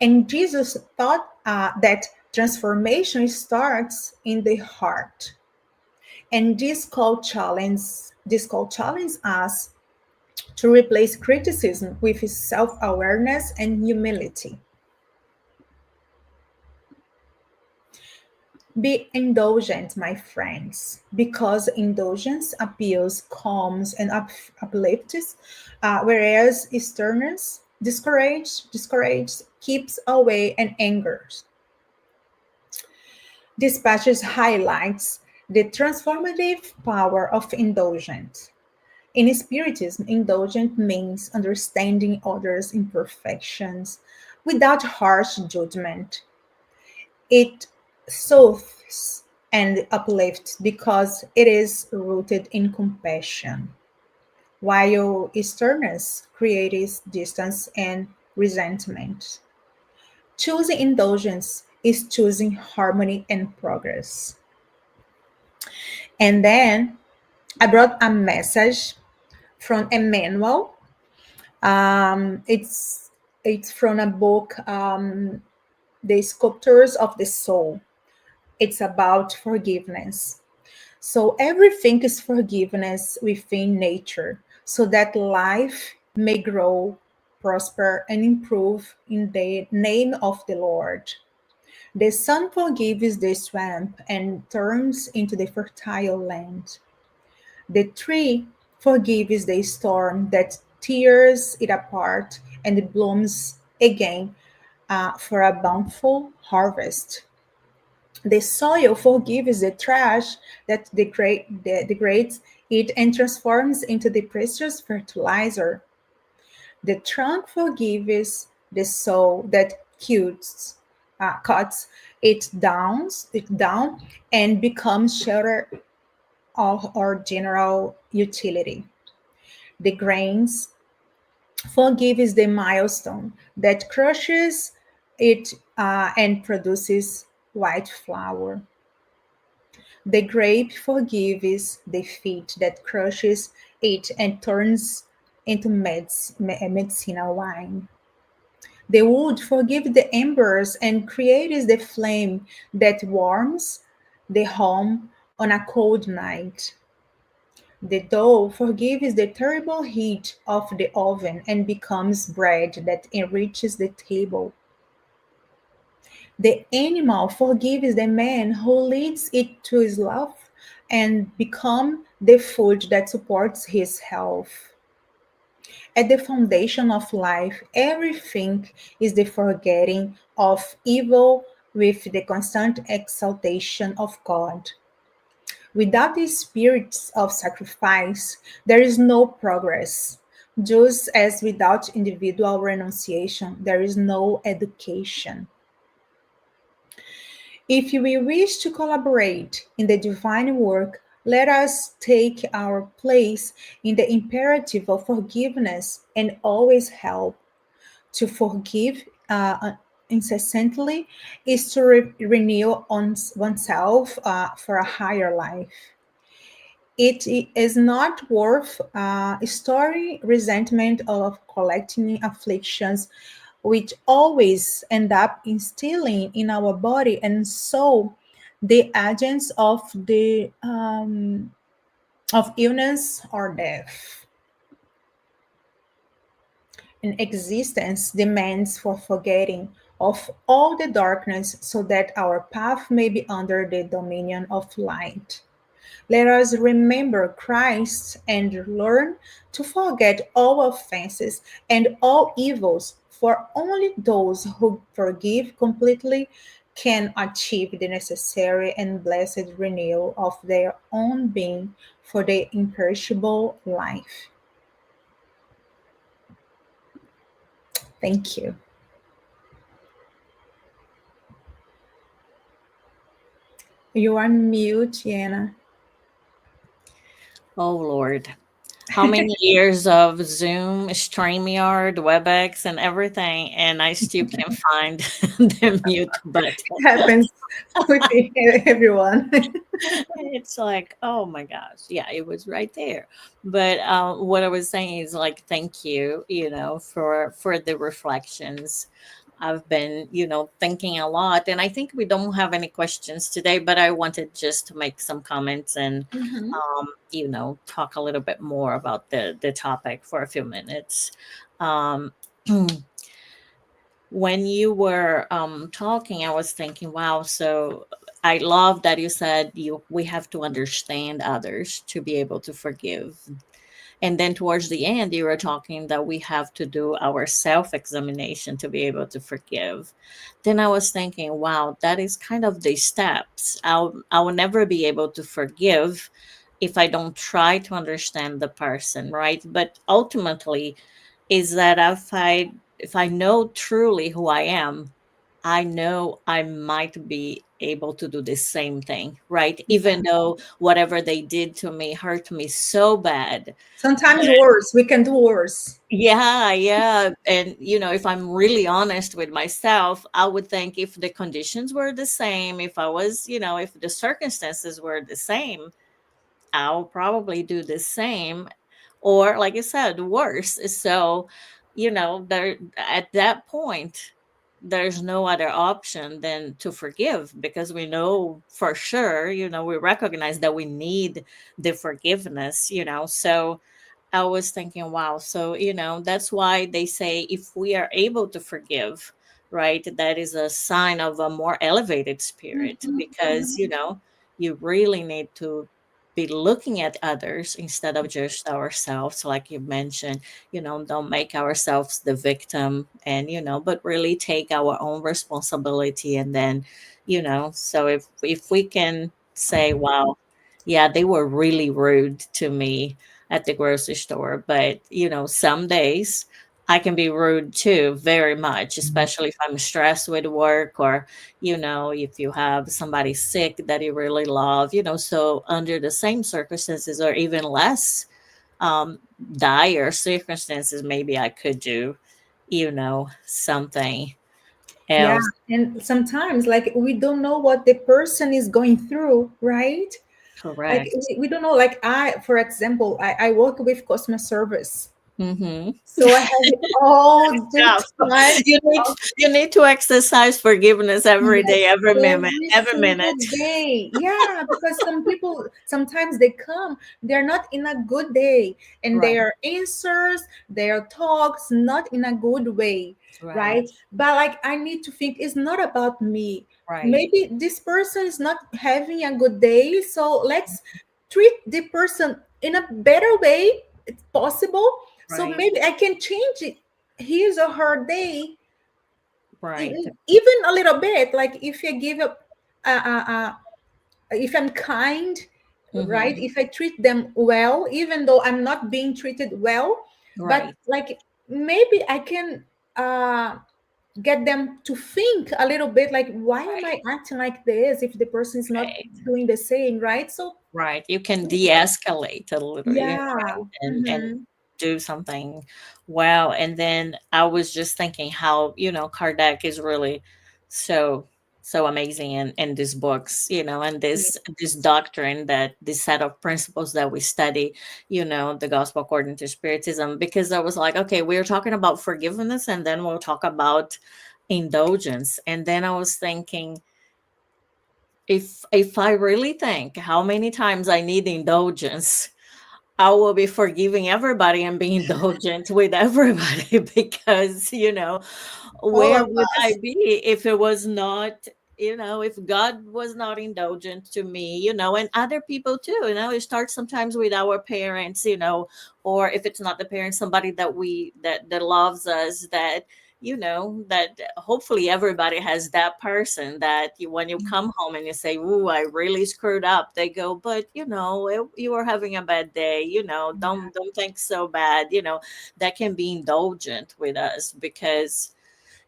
[SPEAKER 4] And Jesus thought that transformation starts in the heart. And this call challenge us to replace criticism with self-awareness and humility. Be indulgent, my friends, because indulgence appeals, calms, and uplifts, whereas sternness discourages, keeps away, and angers. This passage highlights the transformative power of indulgence. In Spiritism, indulgent means understanding others' imperfections without harsh judgment. It soothes and uplifts because it is rooted in compassion, while sternness creates distance and resentment. Choosing indulgence is choosing harmony and progress. And then I brought a message from Emmanuel. It's from a book, The Sculptors of the Soul. It's about forgiveness. So everything is forgiveness within nature, so that life may grow, prosper, and improve in the name of the Lord. The sun forgives the swamp and turns into the fertile land. The tree forgives the storm that tears it apart and blooms again for a bountiful harvest. The soil forgives the trash that degrades it and transforms into the precious fertilizer. The trunk forgives the soul that cuts it down and becomes shelter of our general utility. The grains forgives the milestone that crushes it and produces white flour. The grape forgives the feet that crushes it and turns into medicinal wine. The wood forgives the embers and creates the flame that warms the home on a cold night. The dough forgives the terrible heat of the oven and becomes bread that enriches the table. The animal forgives the man who leads it to slaughter and become the food that supports his health. At the foundation of life, everything is the forgetting of evil with the constant exaltation of God. Without the spirits of sacrifice, there is no progress. Just as without individual renunciation, there is no education. If we wish to collaborate in the divine work, let us take our place in the imperative of forgiveness and always help. To forgive incessantly is to renew oneself for a higher life. It is not worth storing resentment of collecting afflictions, which always end up instilling in our body and soul the agents of illness or death. And existence demands for forgetting of all the darkness so that our path may be under the dominion of light. Let us remember Christ and learn to forget all offenses and all evils, for only those who forgive completely can achieve the necessary and blessed renewal of their own being for the imperishable life. Thank you. You are mute, Yana.
[SPEAKER 3] Oh Lord. how many years of Zoom, StreamYard, WebEx, and everything, and I still can't find the mute button.
[SPEAKER 4] Happens with everyone.
[SPEAKER 3] It's like, oh my gosh, yeah, it was right there. But what I was saying is like, thank you, for the reflections. I've been, thinking a lot, and I think we don't have any questions today, but I wanted just to make some comments and,
[SPEAKER 4] Mhm.
[SPEAKER 3] talk a little bit more about the topic for a few minutes. Um, when you were talking, I was thinking, wow. So I love that you said we have to understand others to be able to forgive. And then towards the end, you were talking that we have to do our self examination to be able to forgive. Then I was thinking, wow, that is kind of the steps. I will never be able to forgive if I don't try to understand the person, right? But ultimately, is that if I know truly who I am, I know I might be able to do the same thing, right?
[SPEAKER 4] Yeah.
[SPEAKER 3] Even though whatever they did to me hurt me so bad.
[SPEAKER 4] Sometimes
[SPEAKER 3] But
[SPEAKER 4] worse. We can do worse.
[SPEAKER 3] yeah, yeah. And, if I'm really honest with myself, I would think if the conditions were the same, if I was, if the circumstances were the same, I'll probably do the same, or like I said, worse. So, there at that point, there's no other option than to forgive, because we know for sure, we recognize that we need the forgiveness, so I was thinking, wow. So, that's why they say if we are able to forgive, right, that is a sign of a more elevated spirit,
[SPEAKER 4] Mhm,
[SPEAKER 3] because,
[SPEAKER 4] mhm.
[SPEAKER 3] you really need to be looking at others instead of just ourselves, like you mentioned, don't make ourselves the victim, and, but really take our own responsibility. And then, so if we can say, wow, yeah, they were really rude to me at the grocery store. But, some days I can be rude too, very much, especially if I'm stressed with work, or, if you have somebody sick that you really love, so under the same circumstances or even less dire circumstances, maybe I could do, something
[SPEAKER 4] Yeah.
[SPEAKER 3] else.
[SPEAKER 4] And sometimes, like, we don't know what the person is going through, right? Like,
[SPEAKER 3] Correct.
[SPEAKER 4] we don't know. Like, for example, I work with customer service.
[SPEAKER 3] Mm-hmm.
[SPEAKER 4] So I have all the
[SPEAKER 3] Yeah.
[SPEAKER 4] time
[SPEAKER 3] You need to exercise forgiveness every day,
[SPEAKER 4] yes,
[SPEAKER 3] every minute,
[SPEAKER 4] every
[SPEAKER 3] every
[SPEAKER 4] single
[SPEAKER 3] minute.
[SPEAKER 4] day. Yeah, because some people sometimes they come, they're not in a good day, and
[SPEAKER 3] Right.
[SPEAKER 4] their answers, their talks, not in a good way,
[SPEAKER 3] Right.
[SPEAKER 4] right? But like I need to think it's not about me.
[SPEAKER 3] Right.
[SPEAKER 4] Maybe this person is not having a good day, so let's treat the person in a better way. It's possible. So
[SPEAKER 3] Right.
[SPEAKER 4] maybe I can change it, his or her day,
[SPEAKER 3] Right.
[SPEAKER 4] even a little bit, like if you give up if I'm kind, right,
[SPEAKER 3] Mm-hmm.
[SPEAKER 4] if I treat them well even though I'm not being treated well, but
[SPEAKER 3] Right.
[SPEAKER 4] like maybe I can uh get them to think a little bit, like why am I
[SPEAKER 3] Right.
[SPEAKER 4] acting like this if the person is not
[SPEAKER 3] Right.
[SPEAKER 4] doing the same, right? So
[SPEAKER 3] Right. You can de-escalate a little,
[SPEAKER 4] yeah.
[SPEAKER 3] right? And
[SPEAKER 4] Hmm.
[SPEAKER 3] do something well. And then I was just thinking how, Kardec is really so so amazing in these books, and this doctrine, that this set of principles that we study, the gospel according to Spiritism, because I was like, okay, we're talking about forgiveness, and then we'll talk about indulgence. And then I was thinking, if I really think how many times I need indulgence, I will be forgiving everybody and being indulgent with everybody because,
[SPEAKER 4] All
[SPEAKER 3] where
[SPEAKER 4] of
[SPEAKER 3] would I
[SPEAKER 4] us.
[SPEAKER 3] be if it was not, if God was not indulgent to me, and other people too, it starts sometimes with our parents, or if it's not the parents, somebody that loves us, that hopefully everybody has that person that when you come home and you say, "Ooh, I really screwed up," they go, "But you were having a bad day. Don't think so bad." That can be indulgent with us because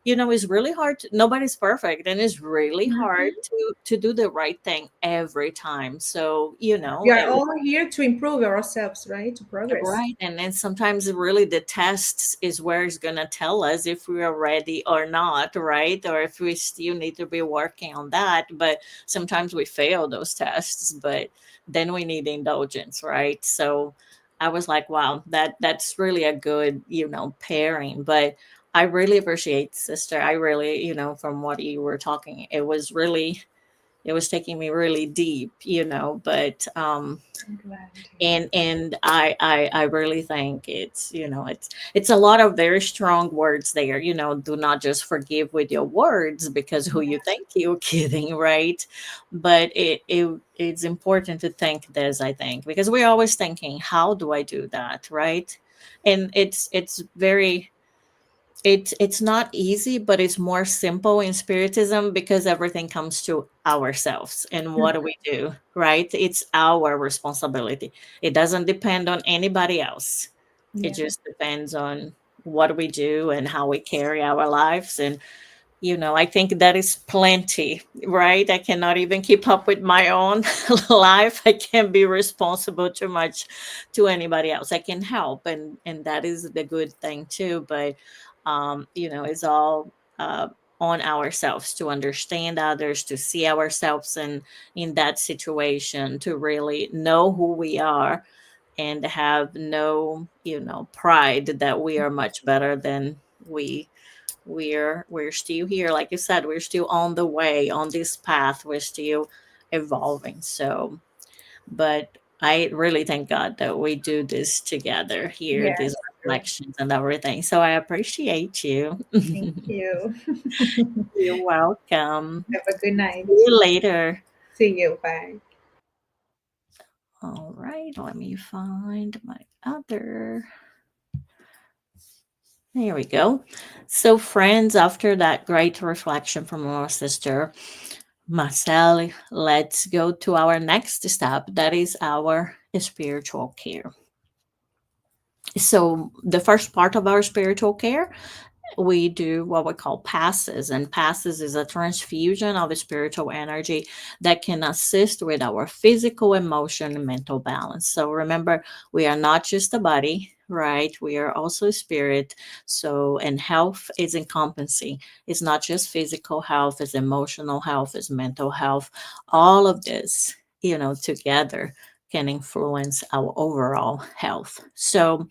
[SPEAKER 3] it's really hard nobody's perfect, and it's really hard
[SPEAKER 4] Mhm.
[SPEAKER 3] to do the right thing every time. So,
[SPEAKER 4] We are all here to improve ourselves, right? To progress.
[SPEAKER 3] right. And then sometimes really the tests is where it's going to tell us if we are ready or not, right? Or if we still need to be working on that. But sometimes we fail those tests, but then we need indulgence, right? So I was like, wow, that's really a good, pairing. But I really appreciate, sister. I really, from what you were talking, it was taking me really deep, but
[SPEAKER 4] I'm glad.
[SPEAKER 3] and I really think it's a lot of very strong words there. Do not just forgive with your words, because who you think you're kidding, right? But it's important to think this, I think, because we're always thinking, how do I do that, right? And it's very it's not easy, but it's more simple in Spiritism, because everything comes to ourselves. And what do we do, right? It's our responsibility. It doesn't depend on anybody else. It
[SPEAKER 4] Yeah.
[SPEAKER 3] just depends on what we do and how we carry our lives. And I think that is plenty, right? I cannot even keep up with my own life. I can't be responsible too much to anybody else. I can help, and that is the good thing too. But it's all on ourselves to understand others, to see ourselves in that situation, to really know who we are, and have no, pride that we are much better than we're still here, like you said. We're still on the way, on this path. We're still evolving. So, but I really thank God that we do this together here,
[SPEAKER 4] Yeah.
[SPEAKER 3] these
[SPEAKER 4] True.
[SPEAKER 3] reflections and everything. So I appreciate you.
[SPEAKER 4] Thank you.
[SPEAKER 3] You're welcome.
[SPEAKER 4] Have a good
[SPEAKER 3] See
[SPEAKER 4] night.
[SPEAKER 3] you later.
[SPEAKER 4] See you. Bye.
[SPEAKER 3] All right, let me find my other. There we go. So, friends, after that great reflection from our sister Marcel, let's go to our next step. That is our spiritual care. So, the first part of our spiritual care, we do what we call passes, and passes is a transfusion of spiritual energy that can assist with our physical, emotion, and mental balance. So remember, we are not just a body, right? We are also a spirit. So, and health is encompassing. It's not just physical health, it's emotional health, it's mental health. All of this, together can influence our overall health. So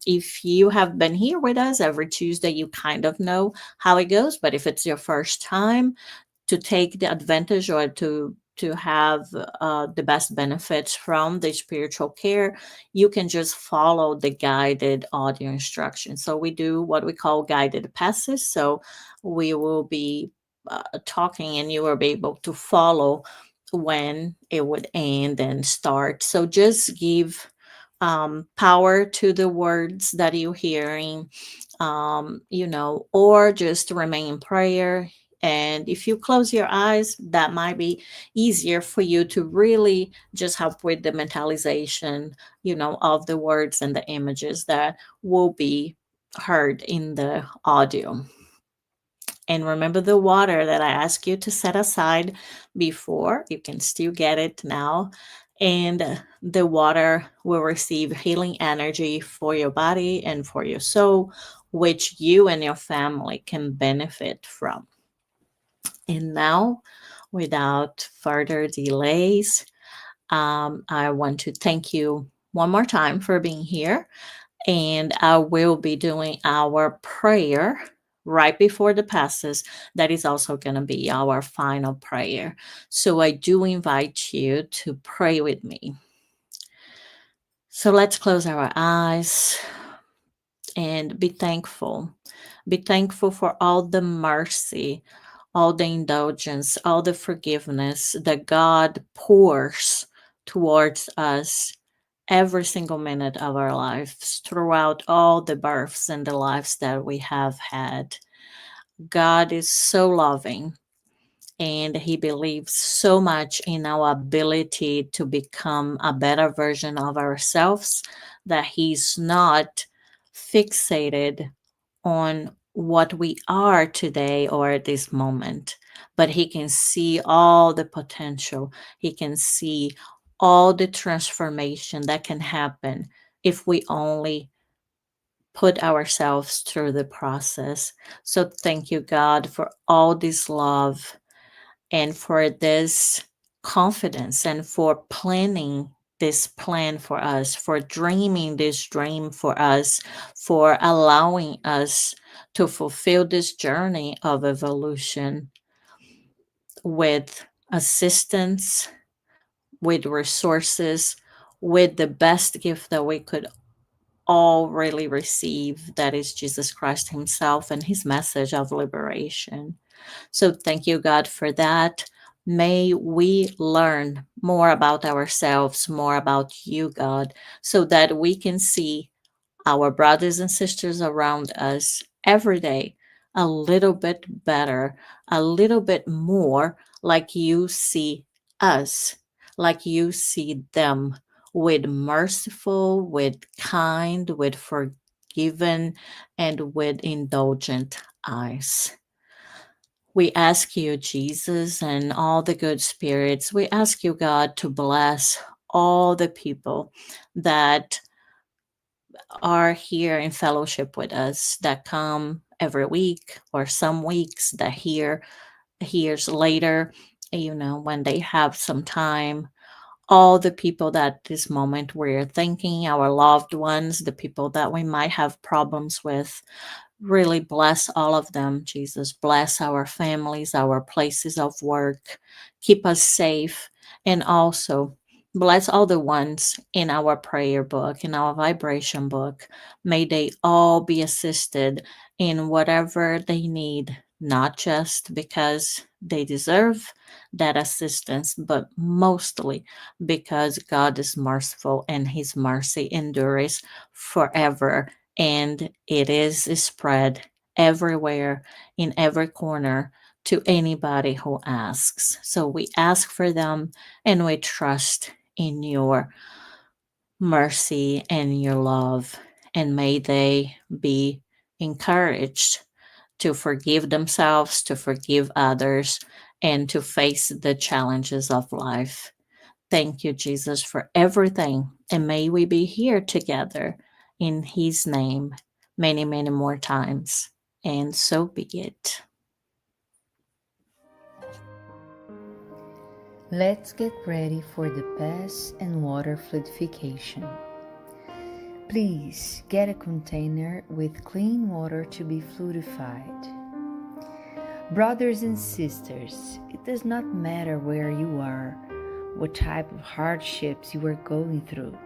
[SPEAKER 3] if you have been here with us every Tuesday, you kind of know how it goes. But if it's your first time, to take the advantage or to have the best benefits from the spiritual care, you can just follow the guided audio instructions. So we do what we call guided passes. So we will be talking, and you will be able to follow when it would end and start. So just give power to the words that you're hearing, or just remain in prayer. And if you close your eyes, that might be easier for you to really just help with the mentalization, of the words and the images that will be heard in the audio. And remember the water that I asked you to set aside before. You can still get it now. And the water will receive healing energy for your body and for your soul, which you and your family can benefit from. And now, without further delays, I want to thank you one more time for being here. And I will be doing our prayer right before the passes. That is also going to be our final prayer. So I do invite you to pray with me. So let's close our eyes and be thankful. Be thankful for all the mercy, all the indulgence, all the forgiveness that God pours towards us every single minute of our lives, throughout all the births and the lives that we have had. God is so loving, and He believes so much in our ability to become a better version of ourselves, that He's not fixated on what we are today or at this moment, but He can see all the potential. He can see all the transformation that can happen if we only put ourselves through the process. So thank you, God, for all this love and for this confidence and for planning this plan for us, for dreaming this dream for us, for allowing us to fulfill this journey of evolution with assistance, with resources, with the best gift that we could all really receive, that is Jesus Christ Himself and His message of liberation. So thank you, God, for that. May we learn more about ourselves, more about you, God, so that we can see our brothers and sisters around us every day a little bit better, a little bit more like you see us, like you see them, with merciful, with kind, with forgiven, and with indulgent eyes. We ask you, Jesus, and all the good spirits, we ask you, God, to bless all the people that are here in fellowship with us, that come every week or some weeks, that hears later, when they have some time. All the people that this moment we're thinking, our loved ones, the people that we might have problems with, really bless all of them, Jesus. Bless our families, our places of work. Keep us safe. And also bless all the ones in our prayer book, in our vibration book. May they all be assisted in whatever they need, not just because they deserve that assistance, but mostly because God is merciful and His mercy endures forever, and it is spread everywhere in every corner to anybody who asks. So we ask for them and we trust in your mercy and your love, and may they be encouraged to forgive themselves, to forgive others, and to face the challenges of life. Thank you, Jesus, for everything. And may we be here together in His name many, many more times. And so be it.
[SPEAKER 5] Let's get ready for the pass and water fluidification. Please get a container with clean water to be fluidified. Brothers and sisters, it does not matter where you are, what type of hardships you are going through.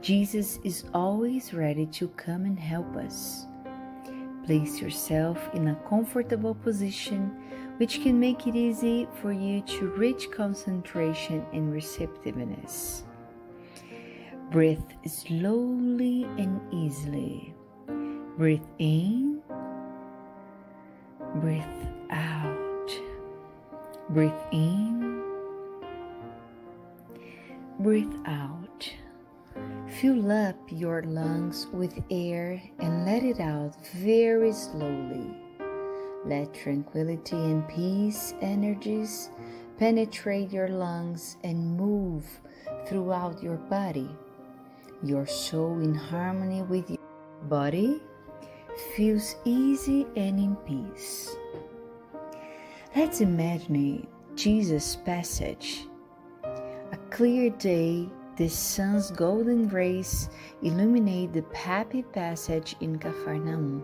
[SPEAKER 5] Jesus is always ready to come and help us. Place yourself in a comfortable position, which can make it easy for you to reach concentration and receptiveness. Breathe slowly and easily. Breathe in, breathe out. Breathe in, breathe out. Fill up your lungs with air and let it out very slowly. Let tranquility and peace energies penetrate your lungs and move throughout your body. Your soul, in harmony with your body, feels easy and in peace. Let's imagine Jesus' passage. A clear day, the sun's golden rays illuminate the happy passage in Capharnaum.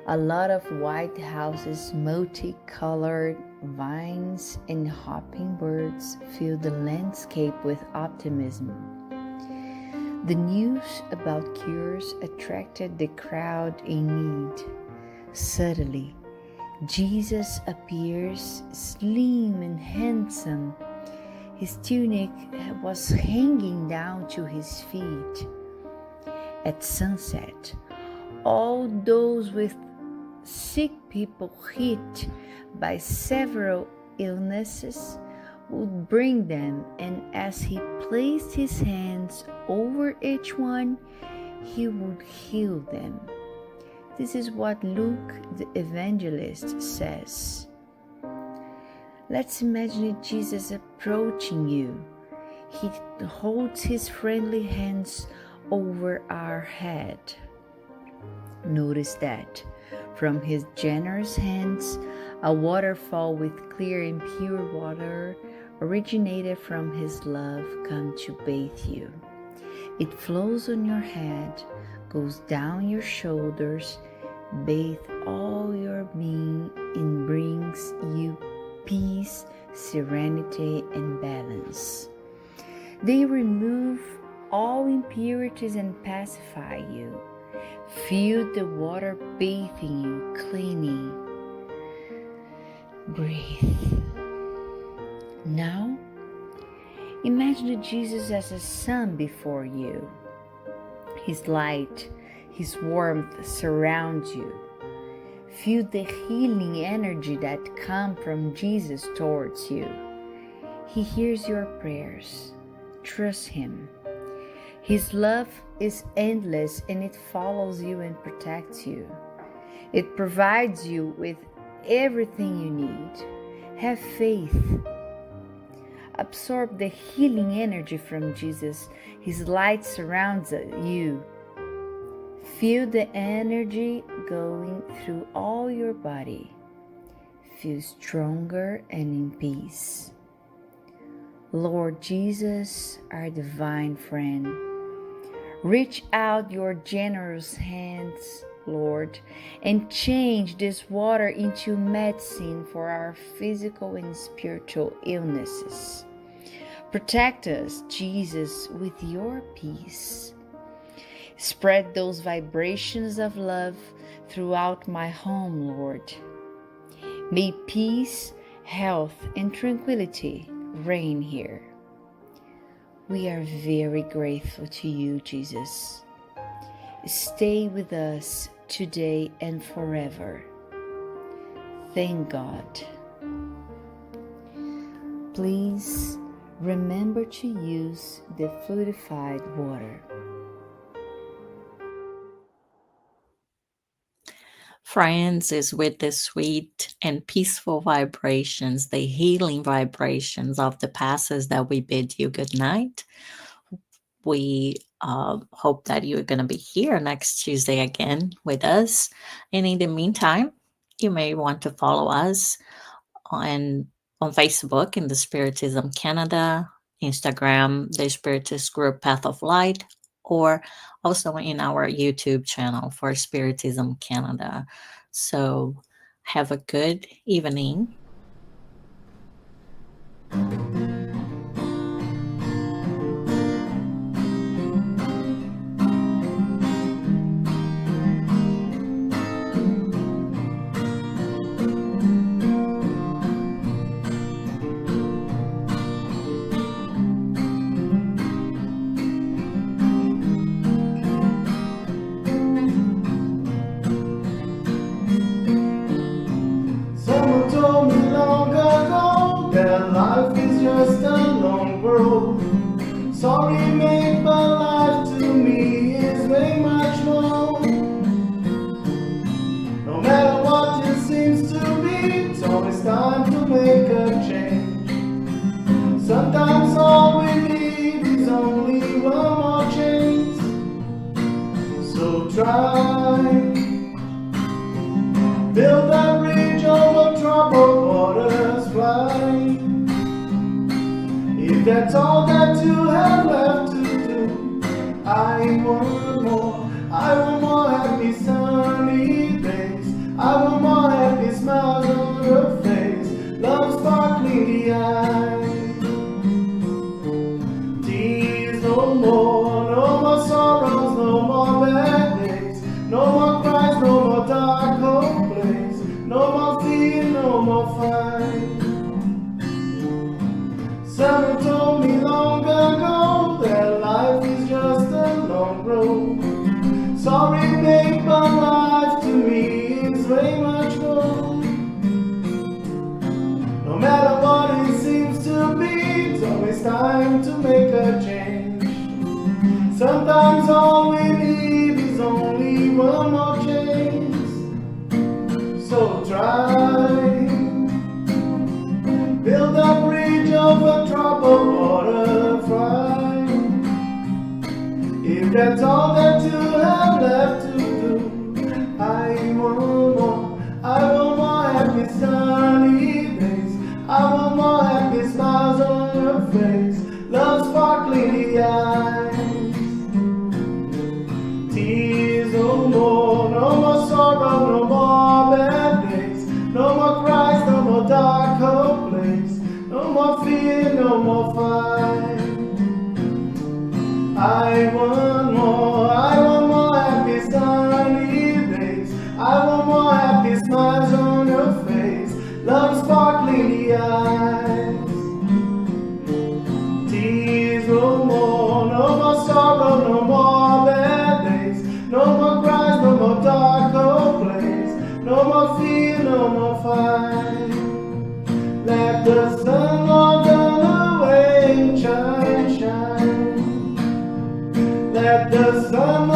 [SPEAKER 5] A lot of white houses, multicolored vines, and hopping birds fill the landscape with optimism. The news about cures attracted the crowd in need. Suddenly, Jesus appears slim and handsome. His tunic was hanging down to his feet. At sunset, all those with sick people hit by several illnesses would bring them, and as he placed his hands over each one, he would heal them. This is what Luke the evangelist says. Let's imagine Jesus approaching you. He holds his friendly hands over our head. Notice that from his generous hands, a waterfall with clear and pure water originated from his love come to bathe you. It flows on your head, goes down your shoulders, bathe all your being, and brings you peace, serenity, and balance. They remove all impurities and pacify you. Feel the water bathing you, cleaning. Breathe. Now, imagine Jesus as a sun before you. His light, his warmth surrounds you. Feel the healing energy that comes from Jesus towards you. He hears your prayers. Trust him. His love is endless and it follows you and protects you. It provides you with everything you need. Have faith. Absorb the healing energy from Jesus. His light surrounds you. Feel the energy going through all your body. Feel stronger and in peace. Lord Jesus, our divine friend, reach out your generous hands, Lord, and change this water into medicine for our physical and spiritual illnesses. Protect us, Jesus, with your peace. Spread those vibrations of love throughout my home, Lord. May peace, health, and tranquility reign here. We are very grateful to you, Jesus. Stay with us today and forever. Thank God. Please remember to use the fluidified water.
[SPEAKER 3] Friends, is with the sweet and peaceful vibrations, the healing vibrations of the passes that we bid you good night. We hope that you're going to be here next Tuesday again with us. And in the meantime, you may want to follow us on Facebook in the Spiritism Canada, Instagram, the Spiritist group Path of Light, or also in our YouTube channel for Spiritism Canada. So have a good evening.
[SPEAKER 2] Someone told me long ago that life is just a long road. Sorry, mate, but life to me is way much more. No matter what it seems to be, it's always time to make a change. Sometimes all we need is only one more chance. So try. Build that bridge over troubled waters, fly. If that's all that you have left to do, I want more. I want more happy sunny days. I want more happy smiles on your face. Love sparkling the eyes. Tears no more, no more sorrows, no more bad days. No more cries, no more dark cold place. No more fear, no more fight. Someone told me long ago that life is just a long road. Sorry, babe, but life to me is way much more. No matter what it seems to be, it's always time to make a change. Sometimes all we need is only one more change. That's all that you have left to do. I want more. I want more happy sunny days. I want more happy smiles on your face. Love sparkling in the eyes. Tears no more. No more sorrow. No more bad days. No more cries. No more dark cold place. No more fear. No more fight. I want more. I want more happy sunny days. I want more happy smiles on your face. Love sparkling in the eyes. Tears no more. No more sorrow. No more bad days. No more cries. No more dark cold place. No more fear. No more fight. Let the sun walk on away. Shine, shine. Let the sun